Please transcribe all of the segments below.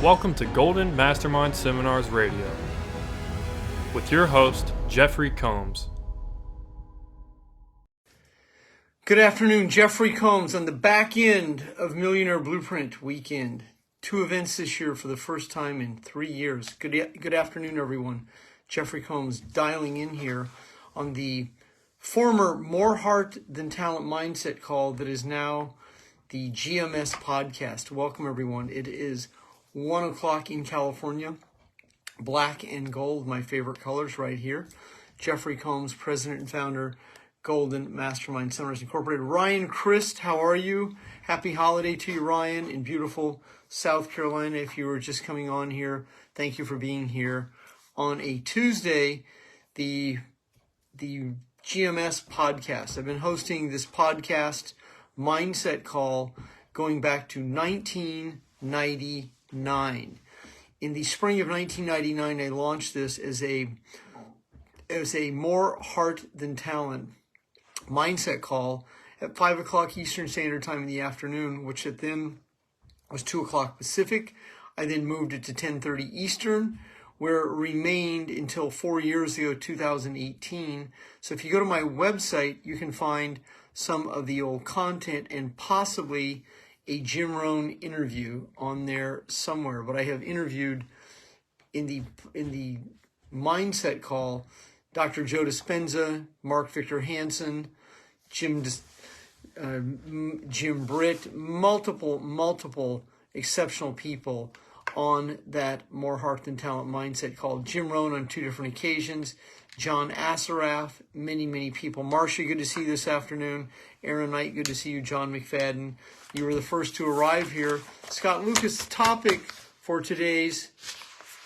Welcome to Golden Mastermind Seminars Radio with your host, Jeffery Combs. Good afternoon, Jeffrey Combs on the back end of Millionaire Blueprint Weekend. 2 events this year for the first time in 3 years. Good afternoon, everyone. Jeffrey Combs dialing in here on the former More Heart Than Talent Mindset call that is now the GMS Podcast. Welcome, everyone. It is 1 o'clock in California. Black and gold, my favorite colors right here. Jeffrey Combs, president and founder, Golden Mastermind Seminars Incorporated. Ryan Christ, how are you? Happy holiday to you, Ryan, in beautiful South Carolina. If you were just coming on here, thank you for being here on a Tuesday, the GMS Podcast. I've been hosting this podcast mindset call going back to 1999. In the spring of 1999, I launched this as a More Heart Than Talent mindset call at 5 o'clock Eastern Standard Time in the afternoon, which at then was 2 o'clock Pacific. I then moved it to 10:30 Eastern, where it remained until 4 years ago, 2018. So if you go to my website, you can find some of the old content and possibly a Jim Rohn interview on there somewhere. But I have interviewed in the mindset call Dr. Joe Dispenza, Mark Victor Hansen, Jim Britt, multiple exceptional people on that More Heart Than Talent mindset call. Jim Rohn on 2 different occasions, John Assaraf, many people. Marcia, good to see you this afternoon. Aaron Knight, good to see you. John McFadden, you were the first to arrive here. Scott Lucas, topic for today's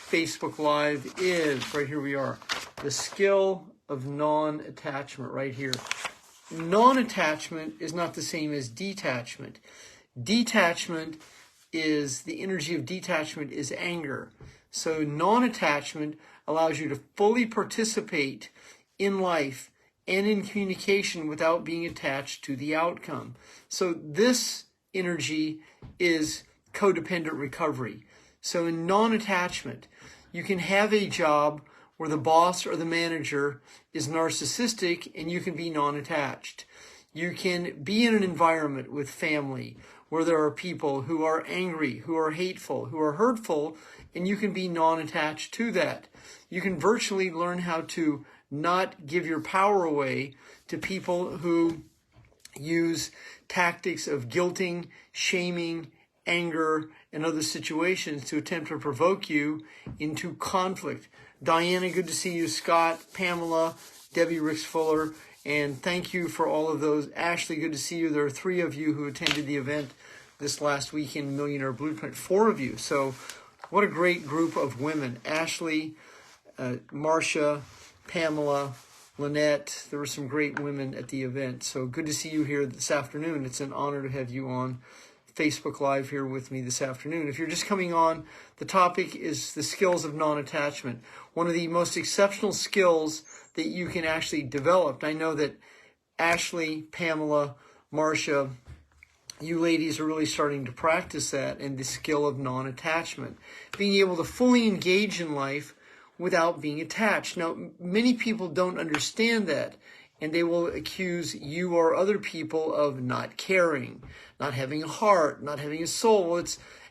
Facebook Live is, right here we are, the skill of non-attachment, right here. Non-attachment is not the same as detachment. Detachment is, the energy of detachment is anger. So non-attachment allows you to fully participate in life and in communication without being attached to the outcome. So this energy is codependent recovery. So in non-attachment, you can have a job where the boss or the manager is narcissistic and you can be non-attached. You can be in an environment with family where there are people who are angry, who are hateful, who are hurtful, and you can be non-attached to that. You can virtually learn how to not give your power away to people who use tactics of guilting, shaming, anger, and other situations to attempt to provoke you into conflict. Diana, good to see you. Scott, Pamela, Debbie Ricks Fuller, and thank you for all of those. Ashley, good to see you. There are 3 of you who attended the event this last weekend, Millionaire Blueprint, 4 of you. So what a great group of women. Ashley, Marcia, Pamela, Lynette, there were some great women at the event. So good to see you here this afternoon. It's an honor to have you on Facebook Live here with me this afternoon. If you're just coming on, the topic is the skills of non-attachment. One of the most exceptional skills that you can actually develop. I know that Ashley, Pamela, Marcia, you ladies are really starting to practice that, and the skill of non-attachment. Being able to fully engage in life without being attached. Now, many people don't understand that, and they will accuse you or other people of not caring, not having a heart, not having a soul. Well,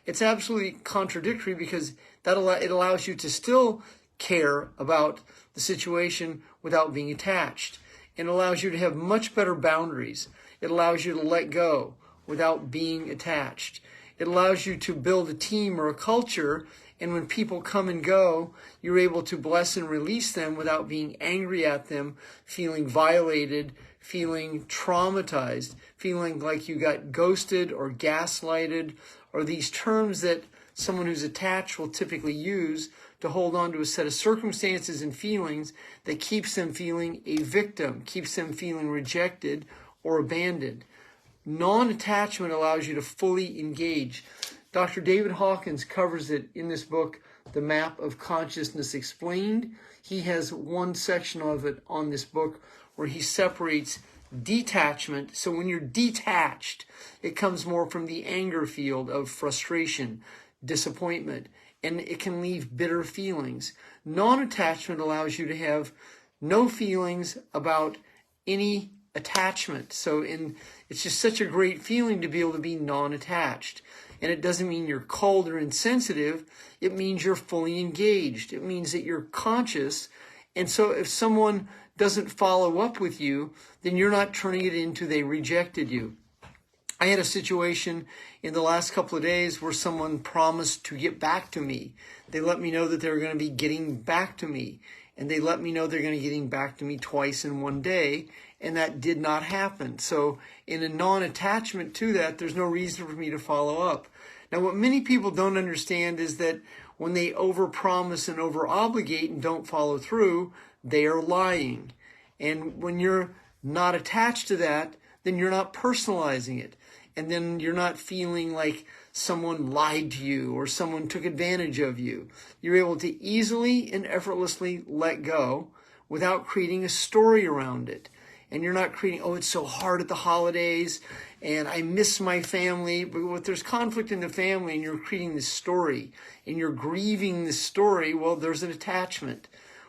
it's absolutely contradictory, because it allows you to still care about the situation without being attached. It allows you to have much better boundaries. It allows you to let go without being attached. It allows you to build a team or a culture, and when people come and go, you're able to bless and release them without being angry at them, feeling violated, feeling traumatized, feeling like you got ghosted or gaslighted, or these terms that someone who's attached will typically use to hold on to a set of circumstances and feelings that keeps them feeling a victim, keeps them feeling rejected or abandoned. Non-attachment allows you to fully engage. Dr. David Hawkins covers it in this book, The Map of Consciousness Explained. He has one section of it on this book where he separates detachment. So when you're detached, it comes more from the anger field of frustration. disappointment, and it can leave bitter feelings. Non-attachment allows you to have no feelings about any attachment. It's just such a great feeling to be able to be non-attached. And it doesn't mean you're cold or insensitive. It means you're fully engaged. It means that you're conscious. And so if someone doesn't follow up with you, then you're not turning it into they rejected you. I had a situation in the last couple of days where someone promised to get back to me. They let me know that they were going to be getting back to me. And they let me know they're going to be getting back to me twice in one day. And that did not happen. So in a non-attachment to that, there's no reason for me to follow up. Now, what many people don't understand is that when they overpromise and overobligate and don't follow through, they are lying. And when you're not attached to that, then you're not personalizing it. And then you're not feeling like someone lied to you or someone took advantage of you. You're able to easily and effortlessly let go without creating a story around it. And you're not creating, oh, it's so hard at the holidays and I miss my family. But if there's conflict in the family and you're creating this story and you're grieving this story, well, there's an attachment.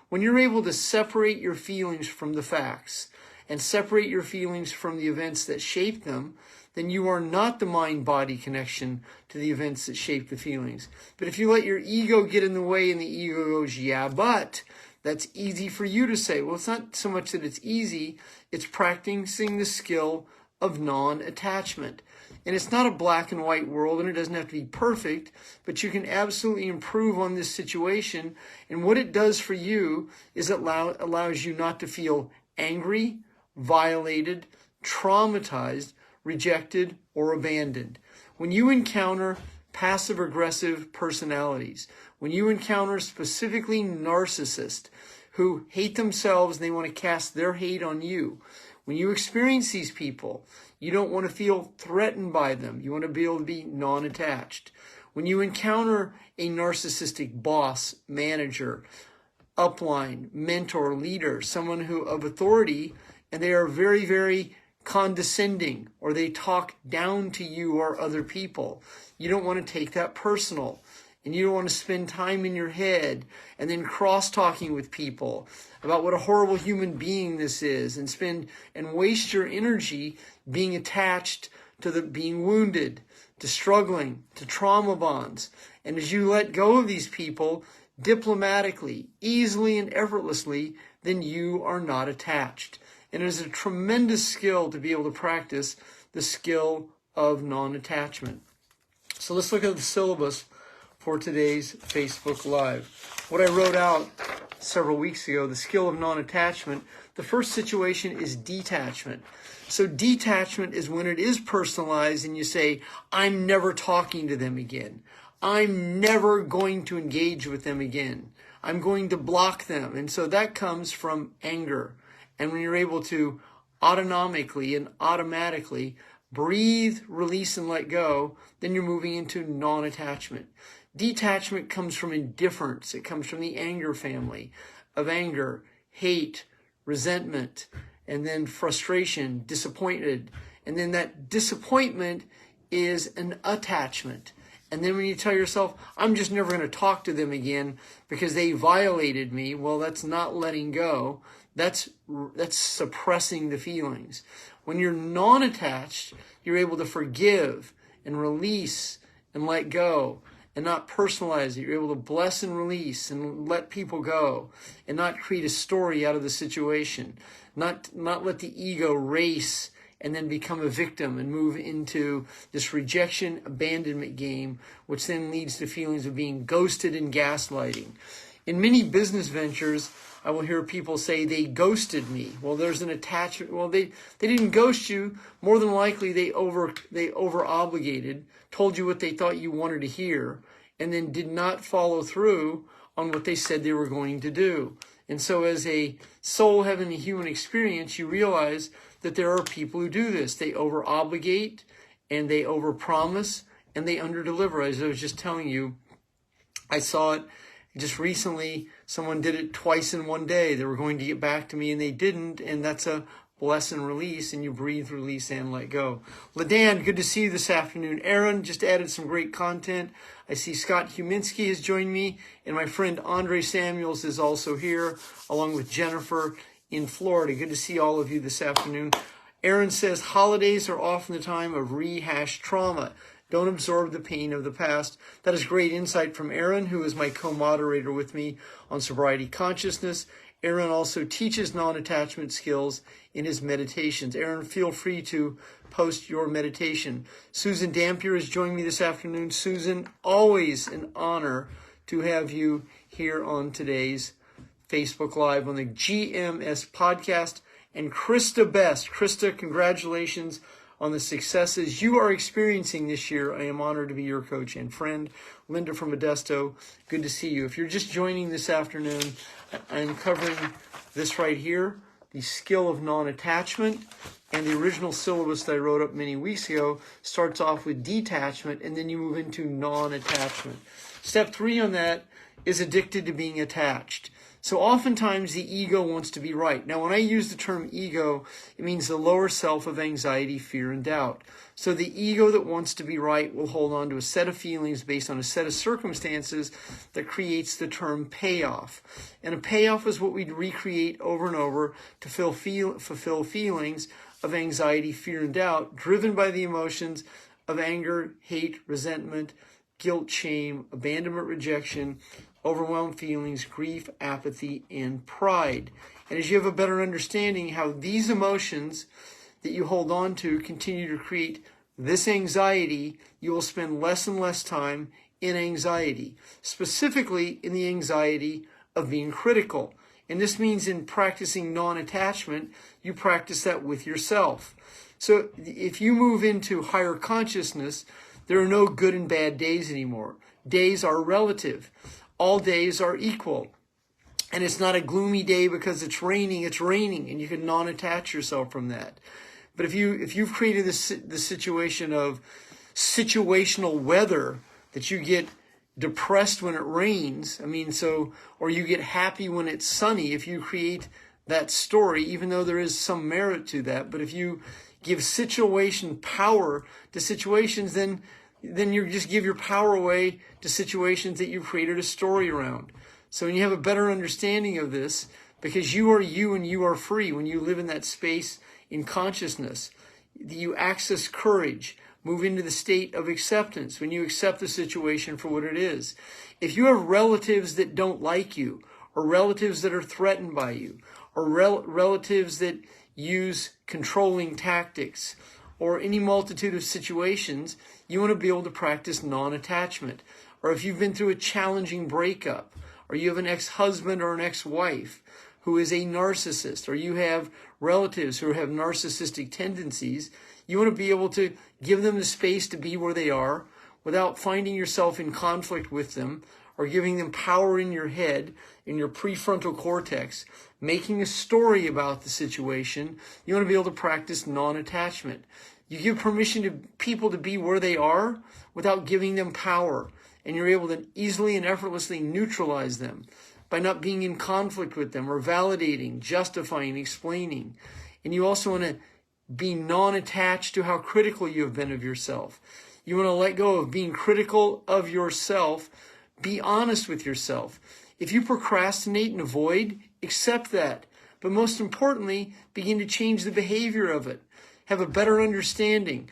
When you're able to separate your feelings from the facts and separate your feelings from the events that shape them, then you are not the mind-body connection to the events that shape the feelings. But if you let your ego get in the way and the ego goes, yeah, but that's easy for you to say. Well, it's not so much that it's easy, it's practicing the skill of non-attachment. And it's not a black and white world, and it doesn't have to be perfect, but you can absolutely improve on this situation. And what it does for you is it allows you not to feel angry, violated, traumatized, rejected, or abandoned. When you encounter passive-aggressive personalities, when you encounter specifically narcissists who hate themselves and they want to cast their hate on you, when you experience these people, you don't want to feel threatened by them. You want to be able to be non-attached. When you encounter a narcissistic boss, manager, upline, mentor, leader, someone who of authority, and they are very, very condescending, or they talk down to you or other people, you don't want to take that personal. And you don't want to spend time in your head and then cross-talking with people about what a horrible human being this is and waste your energy being attached to being wounded, to struggling, to trauma bonds. And as you let go of these people diplomatically, easily and effortlessly, then you are not attached. And it is a tremendous skill to be able to practice the skill of non-attachment. So let's look at the syllabus for today's Facebook Live. What I wrote out several weeks ago, the skill of non-attachment, the first situation is detachment. So detachment is when it is personalized and you say, I'm never talking to them again. I'm never going to engage with them again. I'm going to block them. And so that comes from anger. And when you're able to autonomically and automatically breathe, release, and let go, then you're moving into non-attachment. Detachment comes from indifference. It comes from the anger family of anger, hate, resentment, and then frustration, disappointed. And then that disappointment is an attachment. And then when you tell yourself, I'm just never going to talk to them again because they violated me, well, that's not letting go. That's suppressing the feelings. When you're non-attached, you're able to forgive and release and let go and not personalize it. You're able to bless and release and let people go and not create a story out of the situation. Not let the ego race and then become a victim and move into this rejection, abandonment game, which then leads to feelings of being ghosted and gaslighting. In many business ventures, I will hear people say they ghosted me. Well, there's an attachment. Well, they didn't ghost you. More than likely, they over obligated, told you what they thought you wanted to hear, and then did not follow through on what they said they were going to do. And so as a soul having a human experience, you realize that there are people who do this. They over obligate and they over promise and they under deliver. As I was just telling you, I saw it just recently. Someone did it twice in one day. They were going to get back to me and they didn't. And that's a bless and release, and you breathe, release, and let go. LaDan, good to see you this afternoon. Aaron just added some great content. I see Scott Huminski has joined me, and my friend Andre Samuels is also here, along with Jennifer in Florida. Good to see all of you this afternoon. Aaron says, holidays are often the time of rehashed trauma. Don't absorb the pain of the past. That is great insight from Aaron, who is my co-moderator with me on Sobriety Consciousness. Aaron also teaches non-attachment skills in his meditations. Aaron, feel free to post your meditation. Susan Dampier has joined me this afternoon. Susan, always an honor to have you here on today's Facebook Live on the GMS Podcast. And Krista Best. Krista, congratulations on the successes you are experiencing this year. I am honored to be your coach and friend. Linda from Modesto, good to see you. If you're just joining this afternoon, I'm covering this right here, the skill of non-attachment. And the original syllabus that I wrote up many weeks ago starts off with detachment, and then you move into non-attachment. Step 3 on that is addicted to being attached. So oftentimes the ego wants to be right. Now, when I use the term ego, it means the lower self of anxiety, fear, and doubt. So the ego that wants to be right will hold on to a set of feelings based on a set of circumstances that creates the term payoff. And a payoff is what we recreate over and over to fulfill feelings of anxiety, fear, and doubt, driven by the emotions of anger, hate, resentment, guilt, shame, abandonment, rejection, overwhelmed feelings, grief, apathy, and pride. And as you have a better understanding how these emotions that you hold on to continue to create this anxiety, you will spend less and less time in anxiety, specifically in the anxiety of being critical. And this means in practicing non-attachment, you practice that with yourself. So if you move into higher consciousness, there are no good and bad days anymore. Days are relative. All days are equal. And it's not a gloomy day because it's raining, and you can non-attach yourself from that. But if you've created the situation of situational weather, that you get depressed when it rains, or you get happy when it's sunny, if you create that story, even though there is some merit to that, but if you give situation power to situations, then you just give your power away to situations that you've created a story around. So when you have a better understanding of this, because you are you and you are free when you live in that space in consciousness, you access courage, move into the state of acceptance when you accept the situation for what it is. If you have relatives that don't like you, or relatives that are threatened by you, or relatives that use controlling tactics, or any multitude of situations, you want to be able to practice non-attachment. Or if you've been through a challenging breakup, or you have an ex-husband or an ex-wife who is a narcissist, or you have relatives who have narcissistic tendencies, you want to be able to give them the space to be where they are without finding yourself in conflict with them or giving them power in your head, in your prefrontal cortex, making a story about the situation. You want to be able to practice non-attachment. You give permission to people to be where they are without giving them power, and you're able to easily and effortlessly neutralize them by not being in conflict with them or validating, justifying, explaining. And you also want to be non-attached to how critical you have been of yourself. You want to let go of being critical of yourself. Be honest with yourself. If you procrastinate and avoid, accept that. But most importantly, begin to change the behavior of it. Have a better understanding.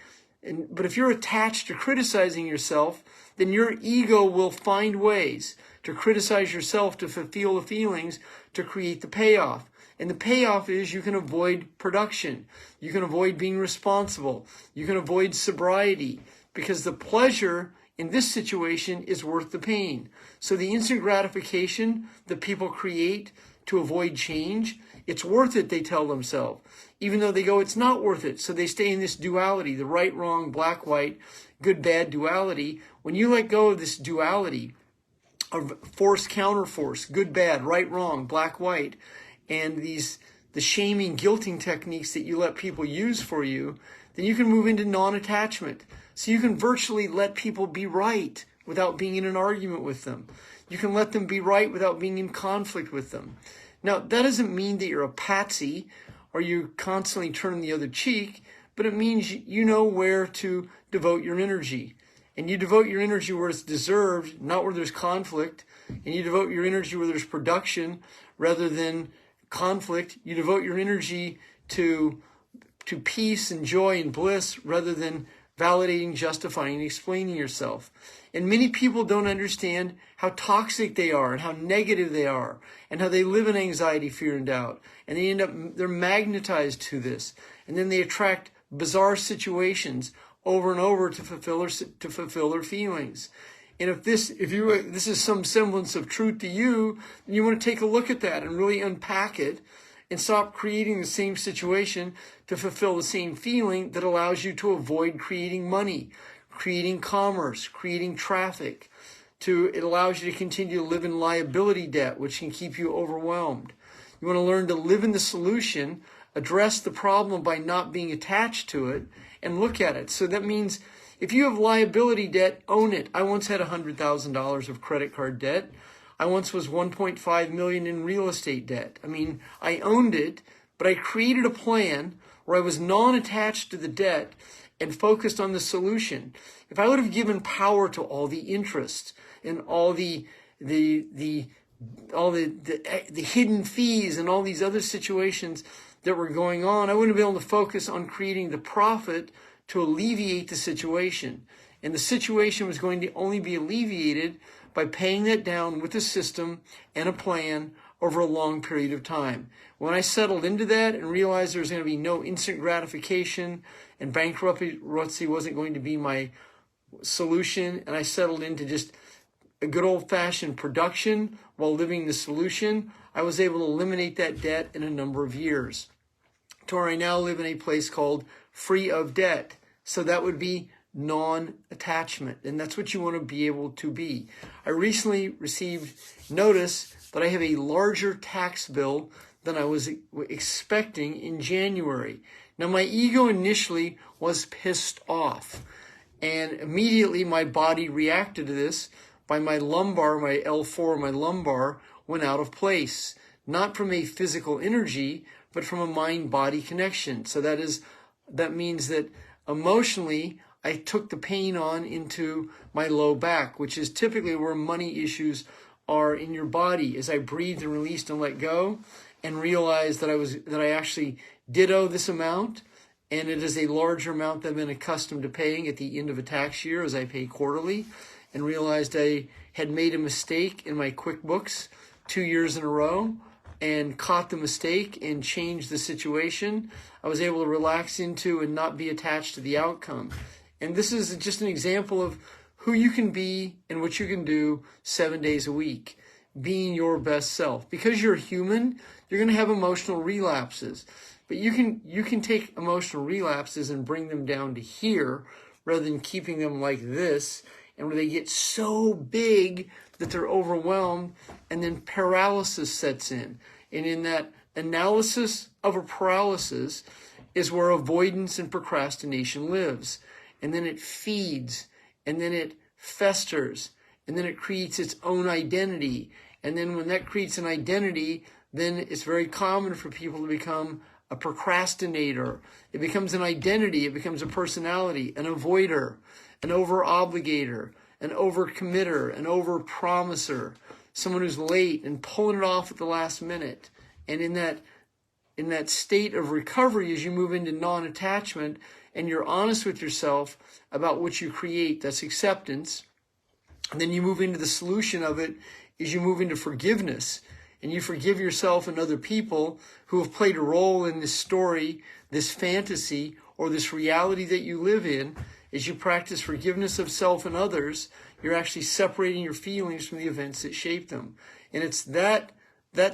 But if you're attached to criticizing yourself, then your ego will find ways to criticize yourself to fulfill the feelings to create the payoff. And the payoff is you can avoid production. You can avoid being responsible. You can avoid sobriety, because the pleasure in this situation is worth the pain. So the instant gratification that people create to avoid change, it's worth it, they tell themselves. Even though they go, it's not worth it. So they stay in this duality, the right, wrong, black, white, good, bad duality. When you let go of this duality of force, counterforce, good, bad, right, wrong, black, white, and the shaming, guilting techniques that you let people use for you, then you can move into non-attachment. So you can virtually let people be right without being in an argument with them. You can let them be right without being in conflict with them. Now, that doesn't mean that you're a patsy or you constantly turn the other cheek, but it means you know where to devote your energy. And you devote your energy where it's deserved, not where there's conflict. And you devote your energy where there's production rather than conflict. You devote your energy to peace and joy and bliss rather than validating, justifying, and explaining yourself. And many people don't understand how toxic they are and how negative they are and how they live in anxiety, fear, and doubt. And they're magnetized to this. And then they attract bizarre situations over and over to fulfill their feelings. And if this is some semblance of truth to you, then you want to take a look at that and really unpack it and stop creating the same situation to fulfill the same feeling that allows you to avoid creating money, creating commerce, creating traffic. It allows you to continue to live in liability debt, which can keep you overwhelmed. You want to learn to live in the solution, address the problem by not being attached to it, and look at it. So that means if you have liability debt, own it. I once had $100,000 of credit card debt. I once was $1.5 million in real estate debt. I mean, I owned it, but I created a plan where I was non-attached to the debt and focused on the solution. If I would have given power to all the interest and all the hidden fees and all these other situations that were going on, I wouldn't have been able to focus on creating the profit to alleviate the situation. And the situation was going to only be alleviated by paying that down with a system and a plan over a long period of time. When I settled into that and realized there was going to be no instant gratification and bankruptcy wasn't going to be my solution, and I settled into just a good old-fashioned production while living the solution, I was able to eliminate that debt in a number of years, to where I now live in a place called free of debt. So that would be non-attachment, and that's what you want to be able to be. I recently received notice that I have a larger tax bill than I was expecting in January. Now, my ego initially was pissed off, and immediately my body reacted to this by my lumbar, my L4, my lumbar went out of place, not from a physical energy, but from a mind-body connection. So that means that emotionally, I took the pain on into my low back, which is typically where money issues are in your body. As I breathed and released and let go and realized that I actually did owe this amount, and it is a larger amount than I've been accustomed to paying at the end of a tax year as I pay quarterly, and realized I had made a mistake in my QuickBooks 2 years in a row and caught the mistake and changed the situation. I was able to relax into and not be attached to the outcome. And this is just an example of who you can be and what you can do 7 days a week, being your best self. Because you're human, you're going to have emotional relapses. But you can take emotional relapses and bring them down to here rather than keeping them like this, and where they get so big that they're overwhelmed, and then paralysis sets in. And in that analysis of a paralysis is where avoidance and procrastination lives. And then it feeds, and then it festers, and then it creates its own identity. And then when that creates an identity, then it's very common for people to become a procrastinator. It becomes an identity, it becomes a personality, an avoider, an over-obligator, an over-committer, an over-promiser, someone who's late and pulling it off at the last minute. And in that state of recovery, as you move into non-attachment and you're honest with yourself about what you create, that's acceptance. And then you move into the solution of it as you move into forgiveness. And you forgive yourself and other people who have played a role in this story, this fantasy, or this reality that you live in. As you practice forgiveness of self and others, you're actually separating your feelings from the events that shape them. And it's that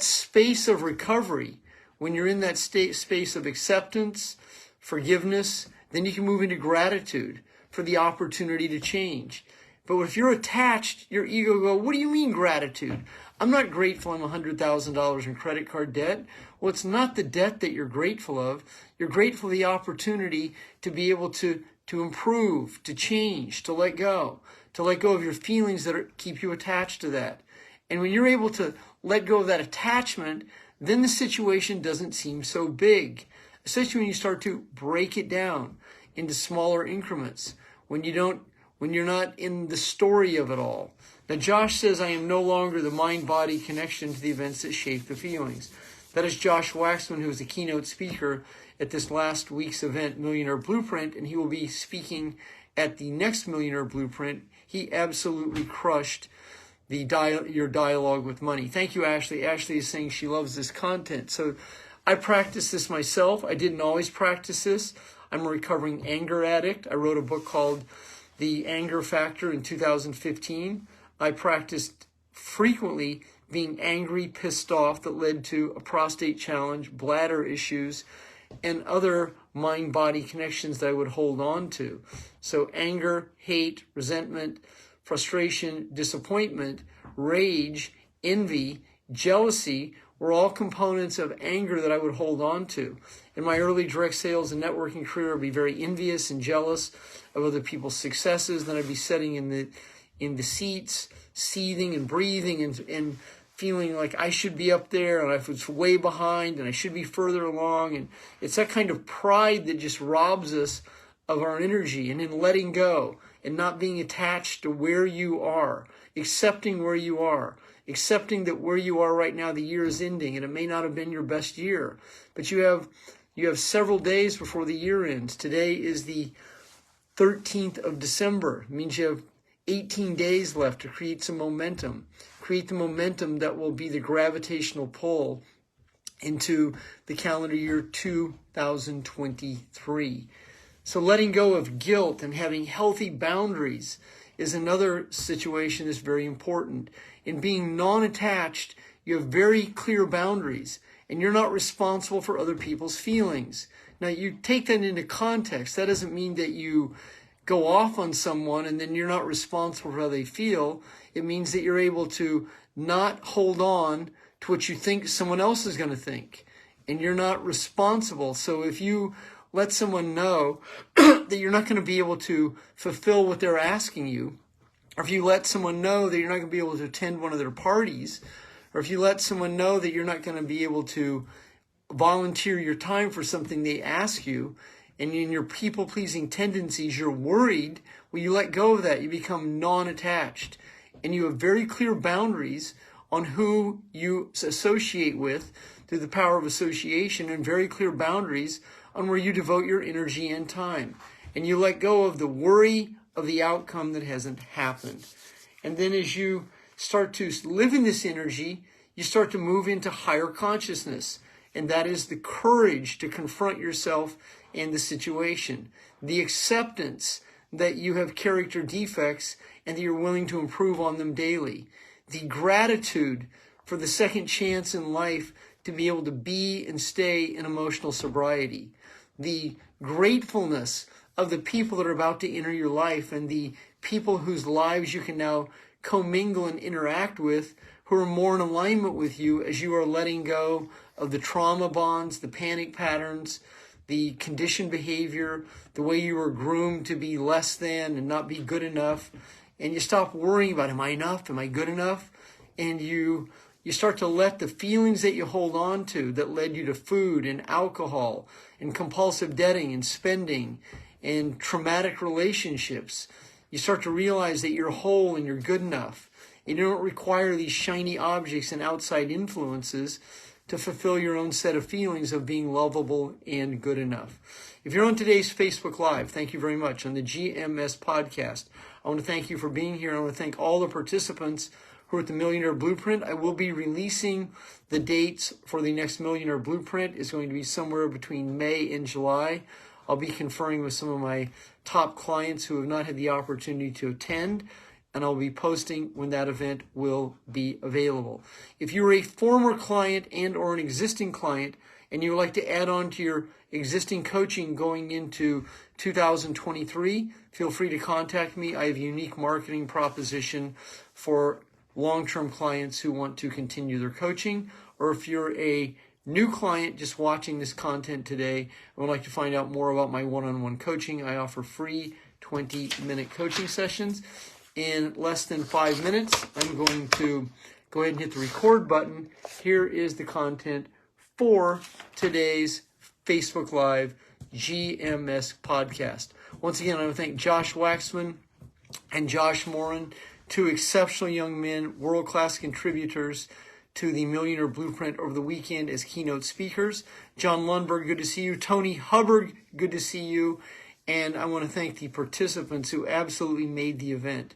space of recovery, when you're in that space of acceptance, forgiveness, then you can move into gratitude for the opportunity to change. But if you're attached, your ego will go, what do you mean gratitude? I'm not grateful I'm $100,000 in credit card debt. Well, it's not the debt that you're grateful of. You're grateful for the opportunity to be able to improve, to change, to let go of your feelings that keep you attached to that. And when you're able to let go of that attachment, then the situation doesn't seem so big, especially when you start to break it down into smaller increments, when you're not in the story of it all. Now, Josh says, I am no longer the mind-body connection to the events that shape the feelings. That is Josh Waxman, who was a keynote speaker at this last week's event, Millionaire Blueprint, and he will be speaking at the next Millionaire Blueprint. He absolutely crushed your dialogue with money. Thank you, Ashley. Ashley is saying she loves this content. So I practice this myself. I didn't always practice this. I'm a recovering anger addict. I wrote a book called The Anger Factor in 2015. I practiced frequently being angry, pissed off, that led to a prostate challenge, bladder issues, and other mind-body connections that I would hold on to. So anger, hate, resentment, frustration, disappointment, rage, envy, jealousy were all components of anger that I would hold on to. In my early direct sales and networking career, I'd be very envious and jealous of other people's successes. Then I'd be sitting in the seats, seething and breathing and feeling like I should be up there and I was way behind and I should be further along. And it's that kind of pride that just robs us of our energy. And in letting go and not being attached to where you are, accepting where you are, accepting that where you are right now, the year is ending and it may not have been your best year, but you have several days before the year ends. Today is the 13th of December. It means you have 18 days left to create some momentum. Create the momentum that will be the gravitational pull into the calendar year 2023. So letting go of guilt and having healthy boundaries is another situation that's very important. In being non-attached, you have very clear boundaries and you're not responsible for other people's feelings. Now, you take that into context. That doesn't mean that you go off on someone and then you're not responsible for how they feel. It means that you're able to not hold on to what you think someone else is going to think, and you're not responsible. So if you let someone know that you're not going to be able to fulfill what they're asking you, or if you let someone know that you're not going to be able to attend one of their parties, or if you let someone know that you're not going to be able to volunteer your time for something they ask you, and in your people-pleasing tendencies, you're worried, well, you let go of that. You become non-attached. And you have very clear boundaries on who you associate with through the power of association, and very clear boundaries on where you devote your energy and time. And you let go of the worry of the outcome that hasn't happened. And then as you start to live in this energy, you start to move into higher consciousness. And that is the courage to confront yourself and the situation. The acceptance that you have character defects and that you're willing to improve on them daily. The gratitude for the second chance in life to be able to be and stay in emotional sobriety. The gratefulness of the people that are about to enter your life and the people whose lives you can now commingle and interact with, who are more in alignment with you as you are letting go of the trauma bonds, the panic patterns, the conditioned behavior, the way you were groomed to be less than and not be good enough. And you stop worrying about, am I enough? Am I good enough? And you start to let the feelings that you hold on to that led you to food and alcohol and compulsive debting and spending and traumatic relationships. You start to realize that you're whole and you're good enough. And you don't require these shiny objects and outside influences to fulfill your own set of feelings of being lovable and good enough. If you're on today's Facebook Live, thank you very much. On the GMS Podcast, I want to thank you for being here. I want to thank all the participants who are at the Millionaire Blueprint. I will be releasing the dates for the next Millionaire Blueprint. It's going to be somewhere between May and July. I'll be conferring with some of my top clients who have not had the opportunity to attend, and I'll be posting when that event will be available. If you're a former client and or an existing client and you would like to add on to your existing coaching going into 2023, feel free to contact me. I have a unique marketing proposition for long-term clients who want to continue their coaching. Or if you're a new client just watching this content today and would like to find out more about my one-on-one coaching, I offer free 20-minute coaching sessions. In less than 5 minutes, I'm going to go ahead and hit the record button. Here is the content for today's Facebook Live GMS Podcast. Once again, I want to thank Josh Waxman and Josh Moran, two exceptional young men, world-class contributors to the Millionaire Blueprint over the weekend as keynote speakers. John Lundberg, good to see you. Tony Hubbard, good to see you. And I want to thank the participants who absolutely made the event.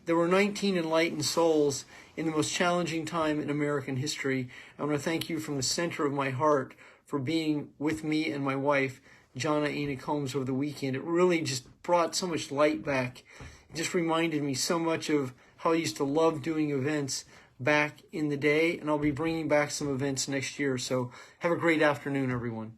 There were 19 enlightened souls in the most challenging time in American history. I want to thank you from the center of my heart for being with me and my wife, Jonna Enoch Holmes, over the weekend. It really just brought so much light back. It just reminded me so much of how I used to love doing events back in the day, and I'll be bringing back some events next year. So have a great afternoon, everyone.